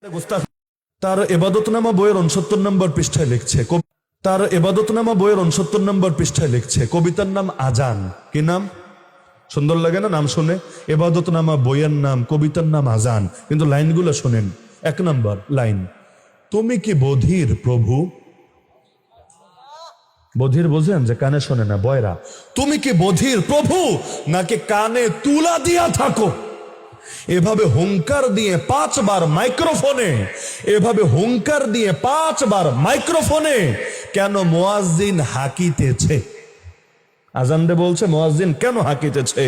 তার এবাদতনামা বইয়ের 69 নম্বর পৃষ্ঠায় লিখছে, তার এবাদতনামা বইয়ের 69 নম্বর পৃষ্ঠায় লিখছে, কবিতার নাম আজান। কি নাম? সুন্দর লাগে না নাম শুনে? এবাদতনামা বইয়ের নাম, কবিতার নাম আজান। কিন্তু লাইনগুলো শোনেন। 1 নম্বর লাইন, তুমি কি বধির প্রভু? বধির বোঝেন যে কানে শোনে না, বয়রা। তুমি কি বধির প্রভু, নাকি কানে তুলা দিয়া থাকো? এভাবে হুঙ্কার দিয়ে 5 বার মাইক্রোফোনে, এভাবে হুঙ্কার দিয়ে 5 বার মাইক্রোফোনে কেন মুয়াজ্জিন হাকিতেছে? আজান দে বলছে মুয়াজ্জিন কেন হাকিতেছে?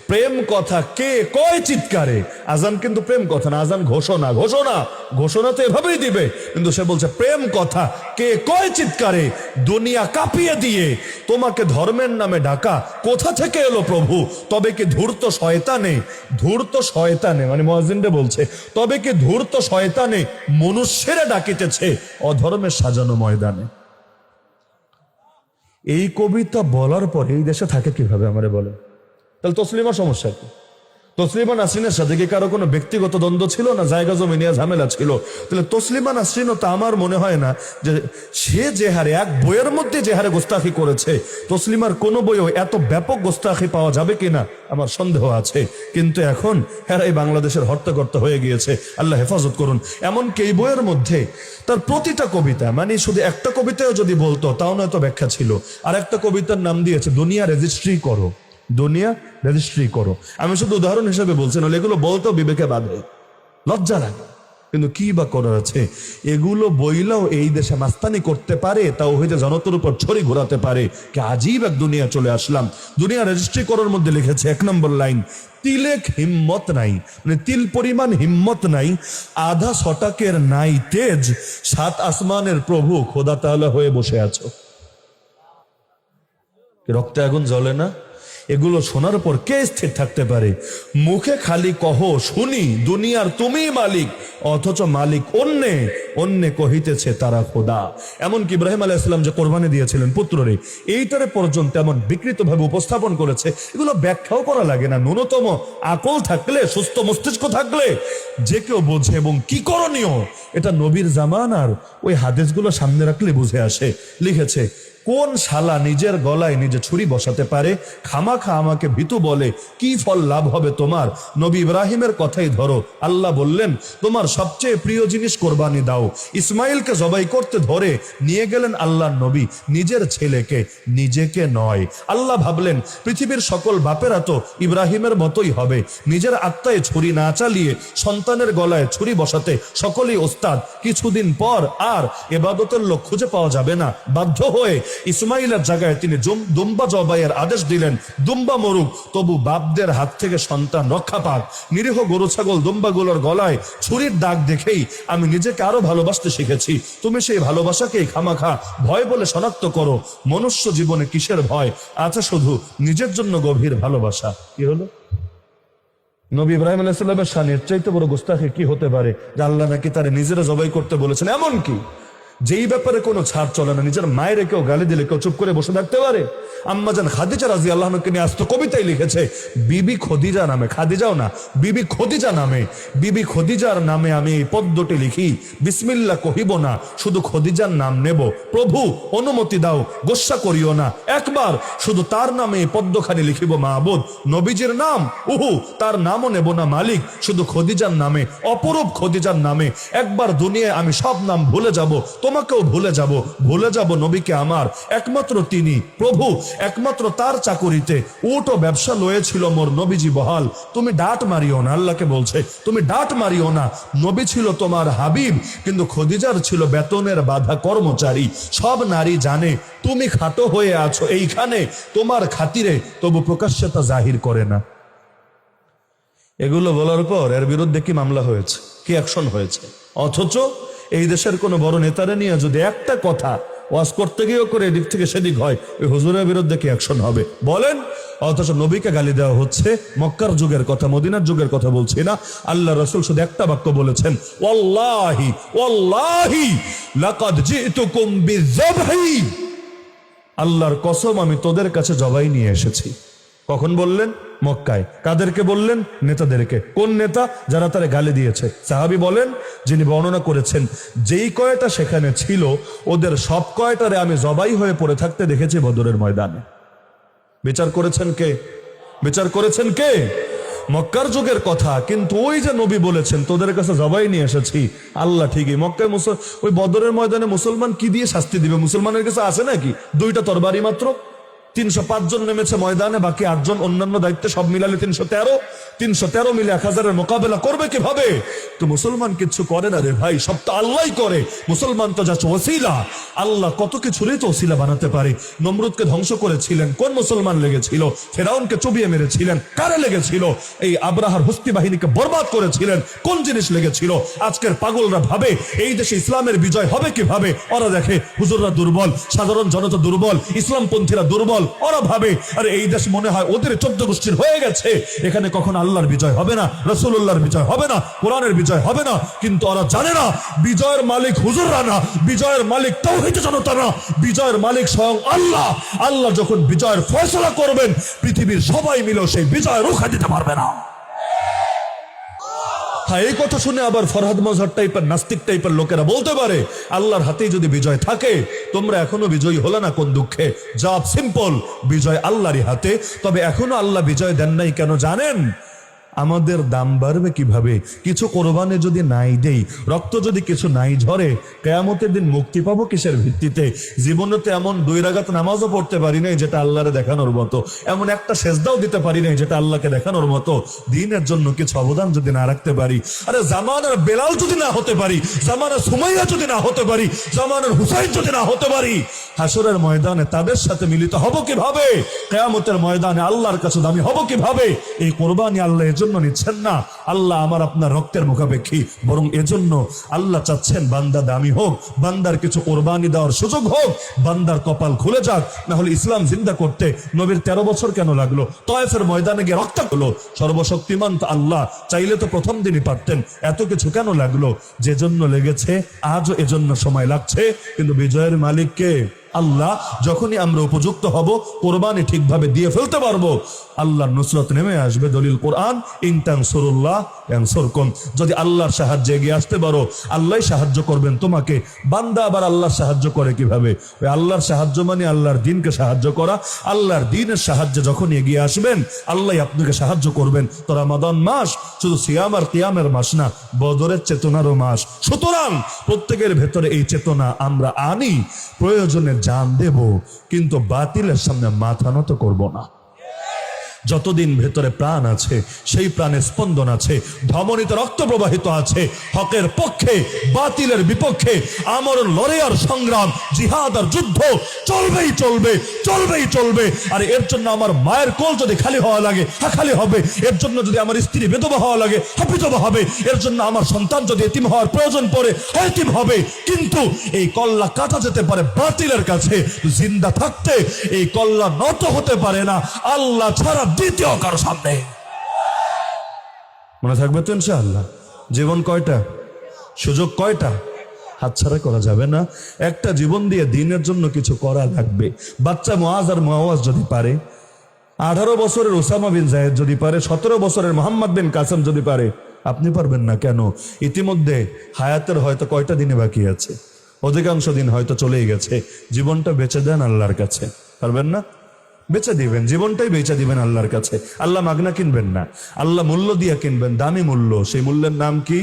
প্রেম কথা কে কয় চিৎকারে? আজান কিন্তু প্রেম কথা না, আজান ঘোষণা। ঘোষণা ঘোষণা তো এভাবেই দিবে, কিন্তু সে বলছে প্রেম কথা কে কয় চিৎকারে? দুনিয়া কাঁপিয়ে দিয়ে তোমাকে ধর্মের নামে ডাকা কোথা থেকে এলো প্রভু? তবে কি ধূর্ত শয়তানে, ধূর্ত শয়তানে মানে মুয়াজ্জিন দে বলছে, তবে কি ধূর্ত শয়তানে মনুষ্যেরা ডাকিতেছে অধর্মের সাজানো ময়দানে? এই কবিতা বলার পর এই দেশে থাকে কিভাবে আমারে বলে? তাহলে তসলিমার সমস্যা কি? তসলিমা নাসরিনের সাথে কি কারো কোনো ব্যক্তিগত দ্বন্দ্ব ছিল না, জায়গা জমি নিয়ে ঝামেলা ছিল? তাহলে তসলিমা নাসরিনও তো আমার মনে হয় না যে সে যে হারে এক বইয়ের মধ্যে যে হারে গোস্তাখি করেছে, তসলিমার কোনো বইও এত ব্যাপক গোস্তাখি পাওয়া যাবে কিনা আমার সন্দেহ আছে। কিন্তু এখন হেরাই বাংলাদেশের হর্তাকর্তা হয়ে গিয়েছে, আল্লাহ হেফাজত করুন। এমনকি এই বইয়ের মধ্যে তার প্রতিটা কবিতা, মানে শুধু একটা কবিতাও যদি বলতো তাও নয়তো ব্যাখ্যা ছিল। আর একটা কবিতার নাম দিয়েছে দুনিয়া রেজিস্ট্রি করো, দুনিয়া রেজিস্ট্রি করো। আমি শুধু উদাহরণ হিসেবে বলছি, না এগুলো বলতেও বিবেকে বাঁধে, লজ্জা লাগে। কিন্তু কি বা করার আছে? এগুলো বইলাও এই দেশে মাস্তানি করতে পারে, তাও হইতে জনতার উপর ছড়ি ঘোরাতে পারে। কি আজীব এক দুনিয়া চলে আসলাম। দুনিয়া রেজিস্ট্রি করার মধ্যে লিখেছে 1 নম্বর লাইন, তিলেক হিম্মত নাই, মানে তিল পরিমাণ হিম্মত নাই, আধা ছটাকের নাই তেজ, 7 আসমানের প্রভু খোদা তাআলা হয়ে বসে আছো। রক্তে আগুন জ্বলে না? এগুলো শোনার পর কে স্থির থাকতে পারে? মুখে খালি কহ শুনি দুনিয়ার তুমি মালিক, অথচ মালিক অন্যে, অন্যে কহিতেছে তারা খোদা। এমনকি ইব্রাহিম আলাইহিস সালাম যে কোরবানি দিয়েছিলেন পুত্ররে, এইটারে পর্যন্ত এমন বিকৃতভাবে উপস্থাপন করেছে, এগুলো ব্যাখ্যাও করা লাগে না। ন্যূনতম আকল থাকলে, সুস্থ মস্তিষ্ক থাকলে যে কেউ বোঝে এবং কি করণীয় এটা নবীর জামানার ওই হাদিসগুলো সামনে রাখলে বুঝে আসে। লিখেছে, কোন শালা নিজের গলায় নিজে ছুরি বসাতে পারে? খামাখা আমাকে ভীতু বলে, কি ফল লাভ হবে তোমার? নবী ইব্রাহিমের কথাই ধরো, আল্লাহ বললেন তোমার সবচেয়ে প্রিয় জিনিস কোরবানি দাও। ইসমাইলকে জবাই করতে ধরে নিয়ে গেলেন আল্লাহর নবী নিজের ছেলেকে, নিজেকে নয়। আল্লাহ ভাবলেন পৃথিবীর সকল বাপেরা তো ইব্রাহিমের মতোই হবে, নিজের আত্মায় ছুরি না চালিয়ে সন্তানের গলায় ছুরি বসাতে সকলেই ওস্তাদ। কিছুদিন পর আর ইবাদতের লোক খুঁজে পাওয়া যাবে না। বাধ্য হয়ে ইসমাইলের জায়গায় তিনি দুম্বা জবাইয়ের আদেশ দিলেন। দুম্বা মরুক, তবু বাপদের হাত থেকে সন্তান রক্ষা পাক। নিরীহ গরু ছাগল দুম্বাগুলোর গলায় ছুরির দাগ দেখেই আমি নিজেকে আরো ভালোবাসতে শিখেছি। তুমি সেই ভালোবাসাকেই খামাখা ভয় বলে শনাক্ত করো। মনুষ্য জীবনে কিসের ভয় আছে? শুধু নিজের জন্য গভীর ভালোবাসা। কি হলো? নবী ইব্রাহিম আলাইহিস সালামের শানের চাইতে বড় গোস্তাখি কি হতে পারে যে আল্লাহ নাকি তারে নিজেরা জবাই করতে বলেছেন? এমনকি যেই ব্যাপারে কোনো ছাড় চলে না, নিজের মায়ের কেউ গালি দিলে কেউ চুপ করে বসে থাকতে পারে? আম্মাজান খাদিজা রাদিয়াল্লাহু আনহাকে নিয়ে আস্ত কবিতায় লিখেছে, বিবি খদিজা নামে, খাদিজাও না, বিবি খদিজা নামে, বিবি খদিজার নামে আমি এই পদ্মটি লিখি, বিসমিল্লাহ কহিব না, শুধু খদিজার নাম নেব। প্রভু অনুমতি দাও, গোস্সা করিও না, একবার শুধু তার নামে এই পদ্মখানি লিখিব মাহবুদ। নবীজির নাম উহু, তার নামও নেব না মালিক, শুধু খদিজার নামে, অপরূপ খদিজার নামে। একবার দুনিয়ায় আমি সব নাম ভুলে যাব, তোমাকেও ভুলে যাব, ভুলে যাব নবীকে আমার। একমাত্র তিনি প্রভু, একমাত্র তার চাকুরিতে উট ও ব্যবসা লয়েছিল মোর নবীজি বহাল। তুমি ডাট মারিও না, আল্লাহকে বলছে তুমি ডাট মারিও না। নবী ছিল তোমার হাবিব, কিন্তু খদিজার ছিল বেতনের বাধা কর্মচারী। সব নারী জানে তুমি খাটো হয়ে আছো এইখানে তোমার খাতিরে, তবু প্রকাশ্যে তা জাহির করে না। এগুলো বলার পর এর বিরুদ্ধে কি মামলা হয়েছে, কি অ্যাকশন হয়েছে? অথচ এই দেশের কোনো বড় নেতারা নিয়ে যদি একটা কথা ওয়াজ করতে গিয়েও করে এদিক থেকে সেদিক হয়, ওই হুজুরের বিরুদ্ধে কি অ্যাকশন হবে বলেন? অথচ নবীকে গালি দেওয়া হচ্ছে। মক্কার যুগের কথা, মদিনার যুগের কথা বলছি না। আল্লাহ রাসূল শুধু একটা বাক্য বলেছেন, ওয়াল্লাহি ওয়াল্লাহি লাকাদ জিতুকুম বিযবহি, আল্লাহর কসম আমি তোদের কাছে জবাই নিয়ে এসেছি। কখন বললেন? মক্কায়। কাদেরকে বললেন? নেতাদেরকে। কোন নেতা? যারা তারা গালি দিয়েছে। সাহাবী বলেন, যিনি বর্ণনা করেছেন, যেই কয়টা সেখানে ছিল ওদের সব কয়টারে আমি জবাই হয়ে পড়ে থাকতে দেখেছি বদরের ময়দানে। বিচার করেছেন কে? বিচার করেছেন কে? মক্কার যুগের কথা, কিন্তু ওই যে নবী বলেছেন তোদের কাছে জবাই নিয়ে এসেছি। আল্লাহ ঠিকই মক্কায় ওই বদরের ময়দানে মুসলমান কি দিয়ে শাস্তি দিবে? মুসলমানের কাছে আছে নাকি? 2টা তরবারি মাত্র। 305 জন নেমেছে ময়দানে, বাকি 8 জন অন্যান্য দায়িত্বে, সব মিলালে 313 মিলে 1000-এর মোকাবেলা করবে কিভাবে? তো মুসলমান কিছু করে না রে ভাই, সব তো আল্লাহই করে। মুসলমান তো যাচ্ছে ওসিলা। আল্লাহ কত কিছুরই তো ওসিলা বানাতে পারে। নমরুদকে ধ্বংস করেছিলেন, কোন মুসলমান লেগেছিল? ফেরাউনকে চুবিয়ে মেরেছিলেন, কারে লেগেছিল? এই আব্রাহার হস্তি বাহিনীকে বরবাদ করেছিলেন, কোন জিনিস লেগেছিল? আজকের পাগলরা ভাবে এই দেশে ইসলামের বিজয় হবে কিভাবে? ওরা দেখে হুজুররা দুর্বল, সাধারণ জনতা দুর্বল, ইসলামপন্থীরা দুর্বল, ওরা ভাবে আরে এই দেশ মনে হয় ওদের 14 গোষ্ঠীর হয়ে গেছে, এখানে কখনো আল্লাহর বিজয় হবে না, রাসূলুল্লাহর বিজয় হবে না, কোরআনের বিজয় হবে না। কিন্তু ওরা জানে না বিজয়ের মালিক হুজুররা না, বিজয়ের মালিক তাওহীদ জনতা না, বিজয়ের মালিক স্বয়ং আল্লাহ। আল্লাহ যখন বিজয়ের ফয়সালা করবেন, পৃথিবীর সবাই মিলে সেই বিজয় রক্ষা দিতে পারবে না। হ্যাঁ, এই কথা শুনে আবার ফরহাদ মজহর টাইপের, নাস্তিক টাইপের লোকেরা বলতে পারে আল্লাহর হাতেই যদি বিজয় থাকে, তোমরা এখনো বিজয়ী হলে না কোন দুঃখে? জবাব সিম্পল, বিজয় আল্লাহরই হাতে। তবে এখনো আল্লাহ বিজয় দেন নাই কেন জানেন? আমাদের দাম বাড়বে কিভাবে? কিছু কোরবানি যদি নাই দেই, রক্ত যদি কিছু নাই ঝরে, কিয়ামতের দিন মুক্তি পাবো কিসের ভিত্তিতে? জীবনে তো এমন 2 রাকাত নামাজও পড়তে পারি নাই যেটা আল্লাহরে দেখানোর মতো, এমন একটা সেজদাও দিতে পারি নাই যেটা আল্লাহকে দেখানোর মতো। দিনের জন্য কিছু অবদান যদি না রাখতে পারি, আরে জামানার বেলাল যদি না হতে পারি, জামানার সুমাইয়া যদি না হতে পারি, জামানার হুসাইন যদি না হতে পারি, হাসরের ময়দানে তাদের সাথে মিলিত হব কিভাবে? কিয়ামতের ময়দানে আল্লাহর কাছে দামি হব কিভাবে? এই কোরবানি আল্লাহ এজন্য নিচ্ছেন না আল্লাহ আমার আপনার রক্তের মুখাপেক্ষী, বরং এজন্য আল্লাহ চাচ্ছেন বান্দা দামি হোক, বান্দার কিছু কোরবানি দেওয়ার সুযোগ হোক, বান্দার কপাল খুলে যাক। না হলে ইসলাম জিন্দা করতে নবীর 13 বছর কেন লাগলো? তয়েফের ময়দানে গিয়ে রক্ত হলো। সর্বশক্তিমান তো আল্লাহ, চাইলে তো প্রথম দিনই পারতেন। এত কিছু কেন লাগলো? যে জন্য লেগেছে আজও এজন্য সময় লাগছে। কিন্তু বিজয়ের মালিক কে? আল্লাহ। যখনই আমরা উপযুক্ত হব, কোরবানি ঠিকভাবে দিয়ে ফেলতে পারবো, আল্লাহর নুসরত নেমে আসবে। দলিল কোরআন, ইন তানসুরুল্লাহ ইয়ানসুরকুম। যদি আল্লাহর সাহায্যে এগিয়ে আসতে পারো, আল্লাহই সাহায্য করবেন তোমাকে। বান্দা আবার আল্লাহর সাহায্য করে কিভাবে? ওই আল্লাহর সাহায্য মানে আল্লাহর দ্বীনকে সাহায্য করা। আল্লাহর দ্বীনের সাহায্যে যখন এগিয়ে আসবেন, আল্লাহই আপনাকে সাহায্য করবেন। তো রমাদান মাস শুধু সিয়াম আর কিয়ামের মাস না, বদরের চেতনারও মাস। সুতরাং প্রত্যেকের ভেতরে এই চেতনা আমরা আনি, প্রয়োজনে জান দেব, কিন্তু বাতিলের সামনে মাথা নত করব না। যতদিন ভেতরে প্রাণ আছে, সেই প্রাণে স্পন্দন আছে, ধমনীতে রক্ত প্রবাহিত আছে, হকের পক্ষে বাতিলের বিপক্ষে আমরণ লড়াই আর সংগ্রাম, জিহাদ আর যুদ্ধ চলবেই চলবে, চলবেই চলবে। আর এর জন্য আমার মায়ের কোল যদি খালি হওয়া লাগে, হ্যাঁ খালি হবে। এর জন্য যদি আমার স্ত্রী বিধবা হওয়া লাগে, হ্যাঁ বিধবা হবে। এর জন্য আমার সন্তান যদি এতিম হওয়ার প্রয়োজন পড়ে, হ্যাঁ এতিম হবে। কিন্তু এই কল্লা কাটা যেতে পারে বাতিলের কাছে, জিন্দা থাকতে এই কল্লা নত হতে পারে না আল্লাহ ছাড়া দ্বিতীয় কারো সামনে। মনে থাকবে তো ইনশাআল্লাহ? জীবন কয়টা, সুযোগ কয়টা, হাতছাড়া করা যাবে না। একটা জীবন দিয়ে দিনের জন্য কিছু করা লাগবে। বাচ্চা মুআজ আর মুআওয়াজ যদি পারে, 18 বছরের ওসামা বিন জায়েদ যদি পারে, 17 বছরের মোহাম্মদ বিন কাসেম যদি পারে, আপনি পারবেন না কেন? ইতিমধ্যে হায়াতের হয়তো কয়টা দিনে বাকি আছে, অধিকাংশ দিন হয়তো চলেই গেছে। জীবনটা বেঁচে দেন আল্লাহর কাছে, পারবেন না? বেচে দিবেন, জীবনটাই বেচে দিবেন আল্লাহর কাছে। আল্লাহ মাগনা কিনবেন না, আল্লাহ মূল্য দিয়ে কিনবেন, দামি মূল্য। সেই মূল্যের নাম কি?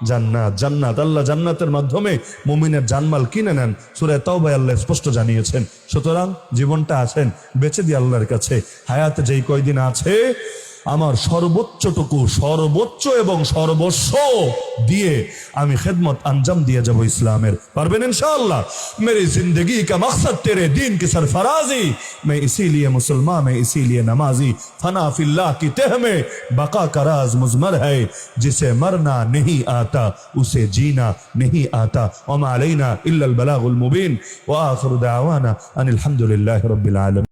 জান্নাত। জান্নাত, আল্লাহ জান্নাতের মাধ্যমে মুমিনের জানমাল কিনে নেন। সূরা তাওবায় আল্লাহ স্পষ্ট জানিয়েছেন। সুতরাং জীবনটা আছেন বেচে দিয়ে আল্লাহর কাছে। হায়াতে যেই কয়দিন আছে, আমার সর্বোচ্চটুকু, সর্বোচ্চ এবং সর্বস্ব দিয়ে আমি খেদমত আঞ্জাম দিয়ে যাব ইসলামের। পারবেন ইনশাআল্লাহ? मेरी जिंदगी का मकसद तेरे दीन की सरफराजी, मैं इसीलिए मुसलमान, मैं इसीलिए नमाजी, फना फिल्लाह की तह में बका का राज मुजमर है, जिसे मरना नहीं आता उसे जीना नहीं आता, वमा अलैना इल्ला अल बलागुल मुबीन, व आखिरु दावाना अनिल हम्दुलिल्लाहि रब्बिल आलमीन।